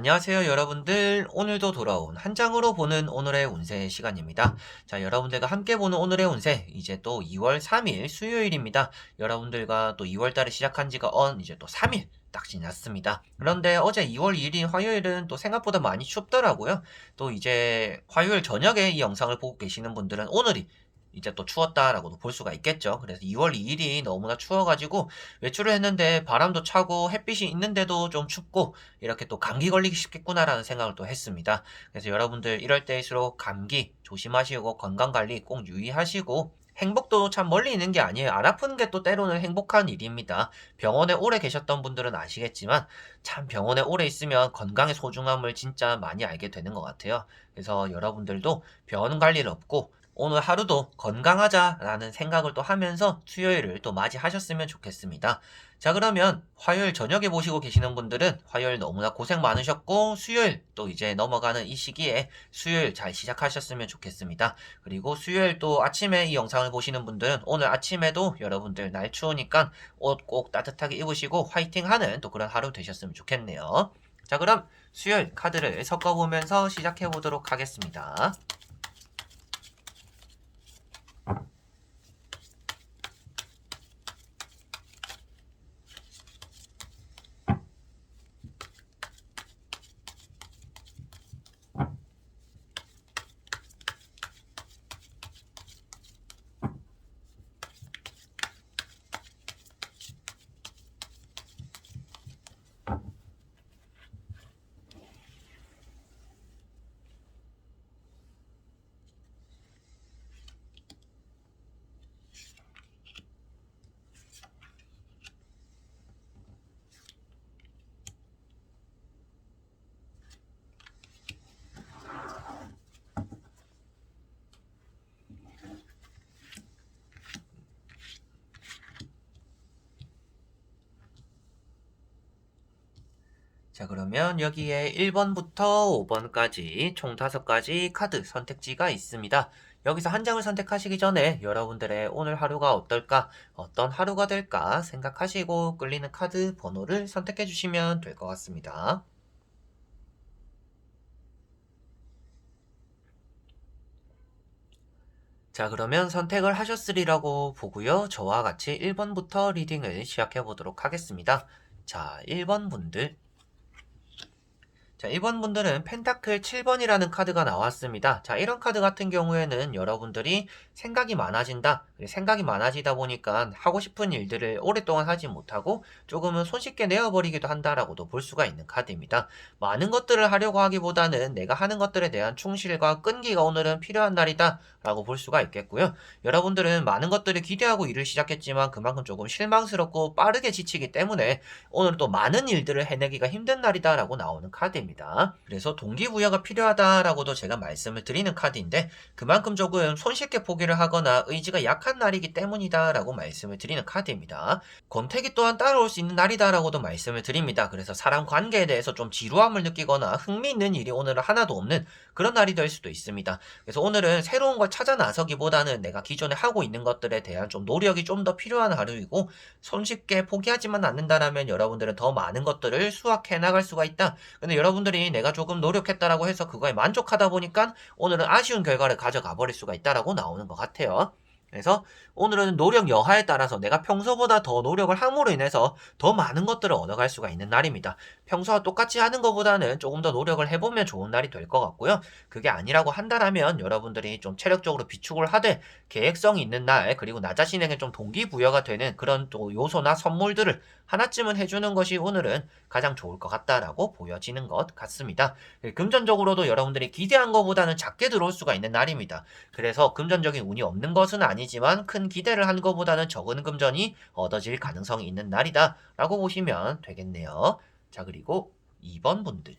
안녕하세요, 여러분들. 오늘도 돌아온 한 장으로 보는 오늘의 운세 시간입니다. 자, 여러분들과 함께 보는 오늘의 운세, 이제 또 2월 3일 수요일입니다. 여러분들과 또 2월 달에 시작한 지가 이제 또 3일 딱 지났습니다. 그런데 어제 2월 2일인 화요일은 또 생각보다 많이 춥더라고요. 또 이제 화요일 저녁에 이 영상을 보고 계시는 분들은 오늘이 이제 또 추웠다라고도 볼 수가 있겠죠. 그래서 2월 2일이 너무나 추워가지고 외출을 했는데 바람도 차고 햇빛이 있는데도 좀 춥고 이렇게 또 감기 걸리기 쉽겠구나라는 생각을 또 했습니다. 그래서 여러분들 이럴 때일수록 감기 조심하시고 건강관리 꼭 유의하시고 행복도 참 멀리 있는 게 아니에요. 안 아픈 게 또 때로는 행복한 일입니다. 병원에 오래 계셨던 분들은 아시겠지만 참 병원에 오래 있으면 건강의 소중함을 진짜 많이 알게 되는 것 같아요. 그래서 여러분들도 병원 갈 일 없고 오늘 하루도 건강하자라는 생각을 또 하면서 수요일을 또 맞이하셨으면 좋겠습니다. 자, 그러면 화요일 저녁에 보시고 계시는 분들은 화요일 너무나 고생 많으셨고 수요일 또 이제 넘어가는 이 시기에 수요일 잘 시작하셨으면 좋겠습니다. 그리고 수요일 또 아침에 이 영상을 보시는 분들은 오늘 아침에도 여러분들 날 추우니까 옷 꼭 따뜻하게 입으시고 화이팅하는 또 그런 하루 되셨으면 좋겠네요. 자, 그럼 수요일 카드를 섞어보면서 시작해 보도록 하겠습니다. 자, 그러면 여기에 1번부터 5번까지 총 5가지 카드 선택지가 있습니다. 여기서 한 장을 선택하시기 전에 여러분들의 오늘 하루가 어떨까, 어떤 하루가 될까 생각하시고 끌리는 카드 번호를 선택해 주시면 될 것 같습니다. 자, 그러면 선택을 하셨으리라고 보고요. 저와 같이 1번부터 리딩을 시작해 보도록 하겠습니다. 자, 1번 분들. 자, 1번 분들은 펜타클 7번이라는 카드가 나왔습니다. 자, 이런 카드 같은 경우에는 여러분들이 생각이 많아진다. 생각이 많아지다 보니까 하고 싶은 일들을 오랫동안 하지 못하고 조금은 손쉽게 내어버리기도 한다라고도 볼 수가 있는 카드입니다. 많은 것들을 하려고 하기보다는 내가 하는 것들에 대한 충실과 끈기가 오늘은 필요한 날이다 라고 볼 수가 있겠고요. 여러분들은 많은 것들을 기대하고 일을 시작했지만 그만큼 조금 실망스럽고 빠르게 지치기 때문에 오늘 또 많은 일들을 해내기가 힘든 날이다라고 나오는 카드입니다. 그래서 동기부여가 필요하다라고도 제가 말씀을 드리는 카드인데 그만큼 조금 손쉽게 포기를 하거나 의지가 약한 날이기 때문이다라고 말씀을 드리는 카드입니다. 권태기 또한 따라올 수 있는 날이다라고도 말씀을 드립니다. 그래서 사람 관계에 대해서 좀 지루함을 느끼거나 흥미있는 일이 오늘은 하나도 없는 그런 날이 될 수도 있습니다. 그래서 오늘은 새로운 걸 찾아 나서기보다는 내가 기존에 하고 있는 것들에 대한 좀 노력이 좀 더 필요한 하루이고 손쉽게 포기하지만 않는다라면 여러분들은 더 많은 것들을 수확해 나갈 수가 있다. 근데 여러분들이 내가 조금 노력했다라고 해서 그거에 만족하다 보니까 오늘은 아쉬운 결과를 가져가 버릴 수가 있다라고 나오는 것 같아요. 그래서 오늘은 노력 여하에 따라서 내가 평소보다 더 노력을 함으로 인해서 더 많은 것들을 얻어갈 수가 있는 날입니다. 평소와 똑같이 하는 것보다는 조금 더 노력을 해보면 좋은 날이 될 것 같고요. 그게 아니라고 한다라면 여러분들이 좀 체력적으로 비축을 하되 계획성이 있는 날 그리고 나 자신에게 좀 동기부여가 되는 그런 또 요소나 선물들을 하나쯤은 해주는 것이 오늘은 가장 좋을 것 같다라고 보여지는 것 같습니다. 금전적으로도 여러분들이 기대한 것보다는 작게 들어올 수가 있는 날입니다. 그래서 금전적인 운이 없는 것은 아니지만 큰 기대를 한 것보다는 적은 금전이 얻어질 가능성이 있는 날이다 라고 보시면 되겠네요. 자, 그리고 2번 분들.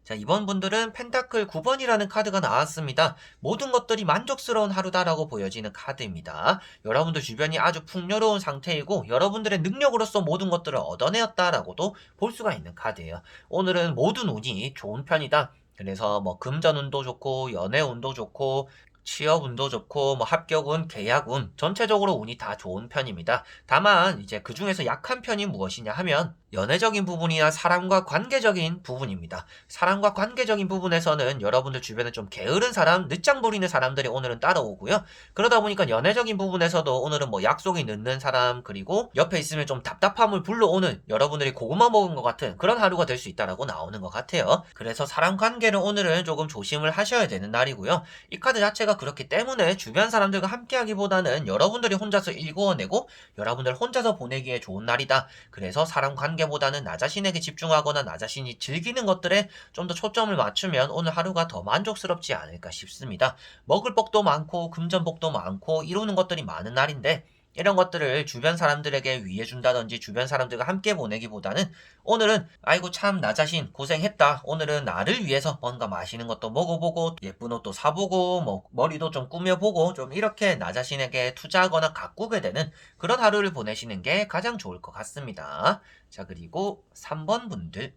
자, 이번 분들은 펜타클 9번이라는 카드가 나왔습니다. 모든 것들이 만족스러운 하루다라고 보여지는 카드입니다. 여러분들 주변이 아주 풍요로운 상태이고 여러분들의 능력으로서 모든 것들을 얻어내었다라고도 볼 수가 있는 카드예요. 오늘은 모든 운이 좋은 편이다. 그래서 뭐 금전 운도 좋고 연애 운도 좋고 취업 운도 좋고 뭐 합격운, 계약운 전체적으로 운이 다 좋은 편입니다. 다만 이제 그 중에서 약한 편이 무엇이냐 하면 연애적인 부분이나 사람과 관계적인 부분입니다. 사람과 관계적인 부분에서는 여러분들 주변에 좀 게으른 사람, 늦장 부리는 사람들이 오늘은 따라오고요. 그러다 보니까 연애적인 부분에서도 오늘은 뭐 약속이 늦는 사람, 그리고 옆에 있으면 좀 답답함을 불러오는 여러분들이 고구마 먹은 것 같은 그런 하루가 될 수 있다라고 나오는 것 같아요. 그래서 사람 관계는 오늘은 조금 조심을 하셔야 되는 날이고요. 이 카드 자체가 그렇기 때문에 주변 사람들과 함께 하기보다는 여러분들이 혼자서 일구어내고 여러분들 혼자서 보내기에 좋은 날이다. 그래서 사람 관계보다는 나 자신에게 집중하거나 나 자신이 즐기는 것들에 좀 더 초점을 맞추면 오늘 하루가 더 만족스럽지 않을까 싶습니다. 먹을 복도 많고 금전복도 많고 이루는 것들이 많은 날인데 이런 것들을 주변 사람들에게 위해준다든지 주변 사람들과 함께 보내기보다는 오늘은 아이고 참 나 자신 고생했다. 오늘은 나를 위해서 뭔가 맛있는 것도 먹어보고 예쁜 옷도 사보고 뭐 머리도 좀 꾸며보고 좀 이렇게 나 자신에게 투자하거나 가꾸게 되는 그런 하루를 보내시는 게 가장 좋을 것 같습니다. 자, 그리고 3번 분들.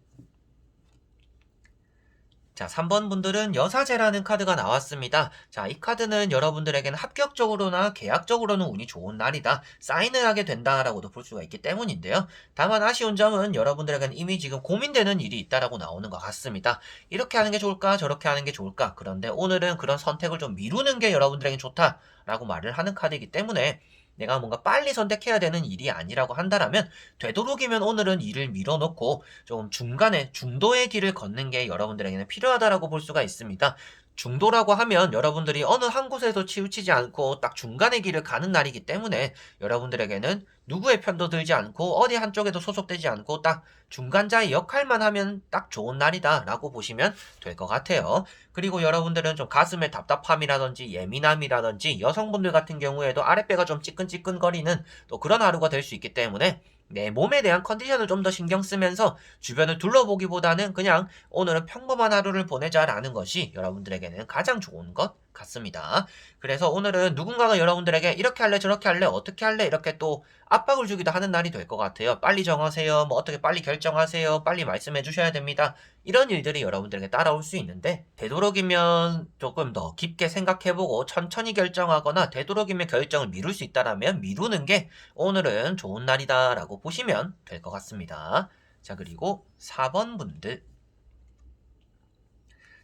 자, 3번 분들은 여사제라는 카드가 나왔습니다. 자, 이 카드는 여러분들에게는 합격적으로나 계약적으로는 운이 좋은 날이다. 사인을 하게 된다라고도 볼 수가 있기 때문인데요. 다만 아쉬운 점은 여러분들에게는 이미 지금 고민되는 일이 있다라고 나오는 것 같습니다. 이렇게 하는 게 좋을까? 저렇게 하는 게 좋을까? 그런데 오늘은 그런 선택을 좀 미루는 게 여러분들에게 좋다라고 말을 하는 카드이기 때문에 내가 뭔가 빨리 선택해야 되는 일이 아니라고 한다라면 되도록이면 오늘은 일을 밀어놓고 좀 중간에 중도의 길을 걷는 게 여러분들에게는 필요하다라고 볼 수가 있습니다. 중도라고 하면 여러분들이 어느 한 곳에서 치우치지 않고 딱 중간의 길을 가는 날이기 때문에 여러분들에게는 누구의 편도 들지 않고 어디 한쪽에도 소속되지 않고 딱 중간자의 역할만 하면 딱 좋은 날이다라고 보시면 될 것 같아요. 그리고 여러분들은 좀 가슴의 답답함이라든지 예민함이라든지 여성분들 같은 경우에도 아랫배가 좀 찌끈찌끈거리는 또 그런 하루가 될 수 있기 때문에 내 몸에 대한 컨디션을 좀 더 신경 쓰면서 주변을 둘러보기보다는 그냥 오늘은 평범한 하루를 보내자라는 것이 여러분들에게는 가장 좋은 것 같습니다. 그래서 오늘은 누군가가 여러분들에게 이렇게 할래 저렇게 할래 어떻게 할래 이렇게 또 압박을 주기도 하는 날이 될 것 같아요. 빨리 정하세요. 뭐 어떻게 빨리 결정하세요. 빨리 말씀해 주셔야 됩니다. 이런 일들이 여러분들에게 따라올 수 있는데 되도록이면 조금 더 깊게 생각해보고 천천히 결정하거나 되도록이면 결정을 미룰 수 있다라면 미루는 게 오늘은 좋은 날이다라고 보시면 될 것 같습니다. 자, 그리고 4번 분들.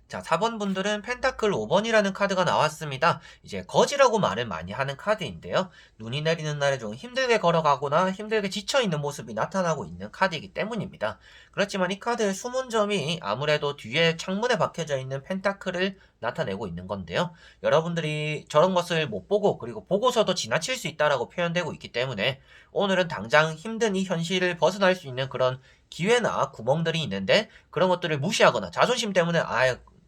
자, 4번 분들은 펜타클 5번이라는 카드가 나왔습니다. 이제 거지라고 말을 많이 하는 카드인데요. 눈이 내리는 날에 좀 힘들게 걸어가거나 힘들게 지쳐있는 모습이 나타나고 있는 카드이기 때문입니다. 그렇지만 이 카드의 숨은 점이 아무래도 뒤에 창문에 박혀져 있는 펜타클을 나타내고 있는 건데요. 여러분들이 저런 것을 못 보고 그리고 보고서도 지나칠 수 있다라고 표현되고 있기 때문에 오늘은 당장 힘든 이 현실을 벗어날 수 있는 그런 기회나 구멍들이 있는데 그런 것들을 무시하거나 자존심 때문에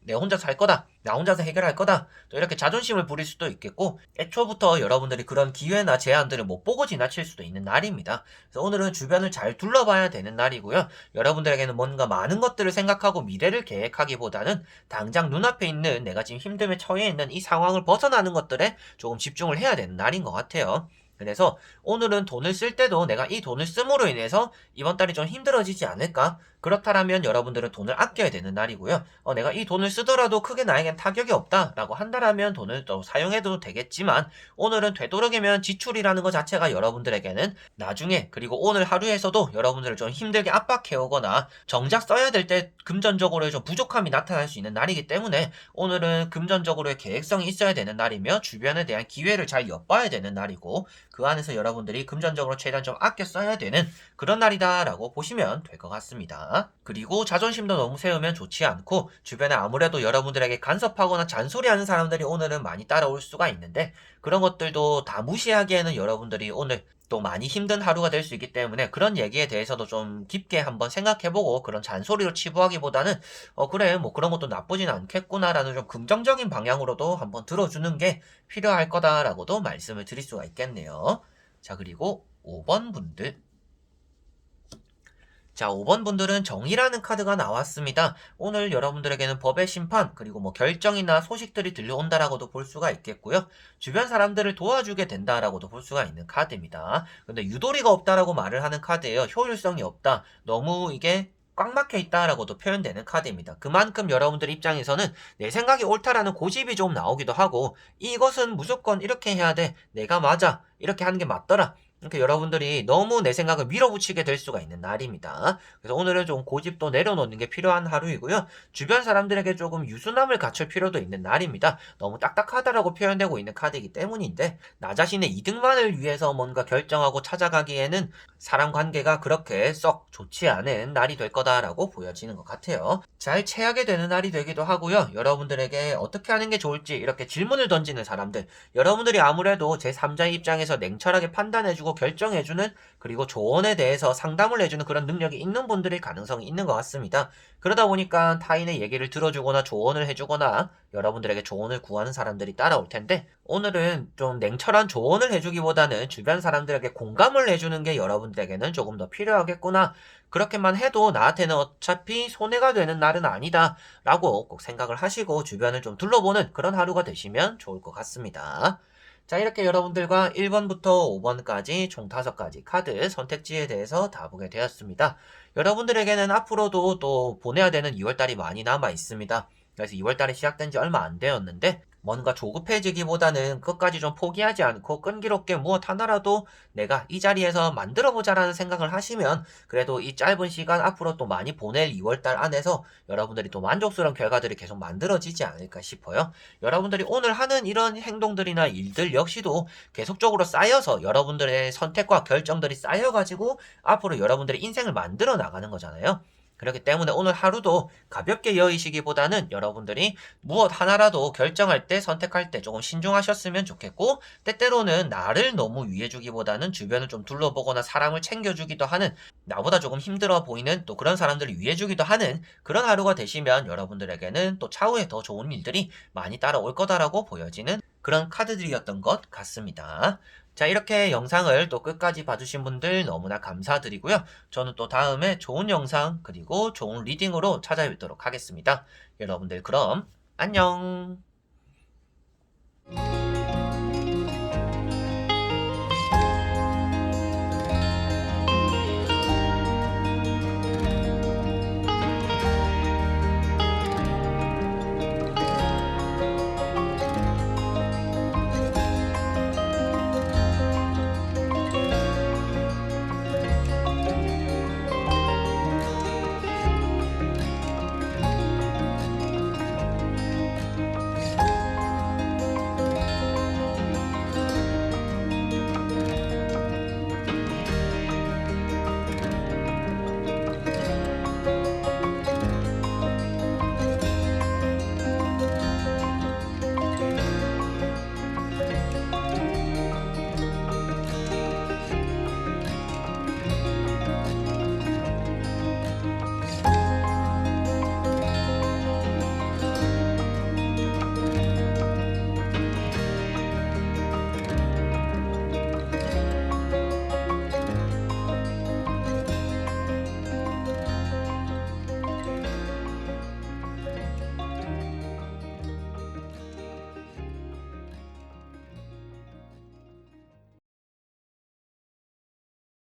내 혼자서 할 거다. 나 혼자서 해결할 거다. 또 이렇게 자존심을 부릴 수도 있겠고 애초부터 여러분들이 그런 기회나 제안들을 못 보고 지나칠 수도 있는 날입니다. 그래서 오늘은 주변을 잘 둘러봐야 되는 날이고요. 여러분들에게는 뭔가 많은 것들을 생각하고 미래를 계획하기보다는 당장 눈앞에 있는 내가 지금 힘듦에 처해 있는 이 상황을 벗어나는 것들에 조금 집중을 해야 되는 날인 것 같아요. 그래서 오늘은 돈을 쓸 때도 내가 이 돈을 씀으로 인해서 이번 달이 좀 힘들어지지 않을까? 그렇다면 여러분들은 돈을 아껴야 되는 날이고요. 내가 이 돈을 쓰더라도 크게 나에겐 타격이 없다라고 한다면 돈을 또 사용해도 되겠지만 오늘은 되도록이면 지출이라는 것 자체가 여러분들에게는 나중에 그리고 오늘 하루에서도 여러분들을 좀 힘들게 압박해오거나 정작 써야 될 때 금전적으로 좀 부족함이 나타날 수 있는 날이기 때문에 오늘은 금전적으로의 계획성이 있어야 되는 날이며 주변에 대한 기회를 잘 엿봐야 되는 날이고 그 안에서 여러분들이 금전적으로 최대한 좀 아껴 써야 되는 그런 날이다라고 보시면 될 것 같습니다. 그리고 자존심도 너무 세우면 좋지 않고 주변에 아무래도 여러분들에게 간섭하거나 잔소리하는 사람들이 오늘은 많이 따라올 수가 있는데 그런 것들도 다 무시하기에는 여러분들이 오늘 또 많이 힘든 하루가 될 수 있기 때문에 그런 얘기에 대해서도 좀 깊게 한번 생각해보고 그런 잔소리로 치부하기보다는 그래 뭐 그런 것도 나쁘진 않겠구나라는 좀 긍정적인 방향으로도 한번 들어주는 게 필요할 거다라고도 말씀을 드릴 수가 있겠네요. 자, 그리고 5번 분들. 자, 5번 분들은 정의라는 카드가 나왔습니다. 오늘 여러분들에게는 법의 심판, 그리고 뭐 결정이나 소식들이 들려온다라고도 볼 수가 있겠고요. 주변 사람들을 도와주게 된다라고도 볼 수가 있는 카드입니다. 근데 유도리가 없다라고 말을 하는 카드예요. 효율성이 없다. 너무 이게 꽉 막혀 있다라고도 표현되는 카드입니다. 그만큼 여러분들 입장에서는 내 생각이 옳다라는 고집이 좀 나오기도 하고 이것은 무조건 이렇게 해야 돼. 내가 맞아. 이렇게 하는 게 맞더라. 이렇게 여러분들이 너무 내 생각을 밀어붙이게 될 수가 있는 날입니다. 그래서 오늘은 좀 고집도 내려놓는 게 필요한 하루이고요. 주변 사람들에게 조금 유순함을 갖출 필요도 있는 날입니다. 너무 딱딱하다라고 표현되고 있는 카드이기 때문인데 나 자신의 이득만을 위해서 뭔가 결정하고 찾아가기에는 사람 관계가 그렇게 썩 좋지 않은 날이 될 거다라고 보여지는 것 같아요. 잘 체하게 되는 날이 되기도 하고요. 여러분들에게 어떻게 하는 게 좋을지 이렇게 질문을 던지는 사람들, 여러분들이 아무래도 제3자의 입장에서 냉철하게 판단해주고 결정해주는, 그리고 조언에 대해서 상담을 해주는 그런 능력이 있는 분들일 가능성이 있는 것 같습니다. 그러다 보니까 타인의 얘기를 들어주거나 조언을 해주거나 여러분들에게 조언을 구하는 사람들이 따라올 텐데, 오늘은 좀 냉철한 조언을 해주기보다는 주변 사람들에게 공감을 해주는 게 여러분들에게는 조금 더 필요하겠구나, 그렇게만 해도 나한테는 어차피 손해가 되는 날은 아니다 라고 꼭 생각을 하시고 주변을 좀 둘러보는 그런 하루가 되시면 좋을 것 같습니다. 자, 이렇게 여러분들과 1번부터 5번까지 총 5가지 카드 선택지에 대해서 다 보게 되었습니다. 여러분들에게는 앞으로도 또 보내야 되는 2월달이 많이 남아 있습니다. 그래서 2월달에 시작된 지 얼마 안 되었는데, 뭔가 조급해지기보다는 끝까지 좀 포기하지 않고 끈기롭게 무엇 하나라도 내가 이 자리에서 만들어보자라는 생각을 하시면, 그래도 이 짧은 시간 앞으로 또 많이 보낼 2월달 안에서 여러분들이 또 만족스러운 결과들이 계속 만들어지지 않을까 싶어요. 여러분들이 오늘 하는 이런 행동들이나 일들 역시도 계속적으로 쌓여서 여러분들의 선택과 결정들이 쌓여가지고 앞으로 여러분들의 인생을 만들어 나가는 거잖아요. 그렇기 때문에 오늘 하루도 가볍게 여의시기보다는 여러분들이 무엇 하나라도 결정할 때, 선택할 때 조금 신중하셨으면 좋겠고, 때때로는 나를 너무 위해주기보다는 주변을 좀 둘러보거나 사람을 챙겨주기도 하는, 나보다 조금 힘들어 보이는 또 그런 사람들을 위해주기도 하는 그런 하루가 되시면 여러분들에게는 또 차후에 더 좋은 일들이 많이 따라올 거다라고 보여지는 그런 카드들이었던 것 같습니다. 자, 이렇게 영상을 또 끝까지 봐주신 분들 너무나 감사드리고요. 저는 또 다음에 좋은 영상 그리고 좋은 리딩으로 찾아뵙도록 하겠습니다. 여러분들 그럼 안녕.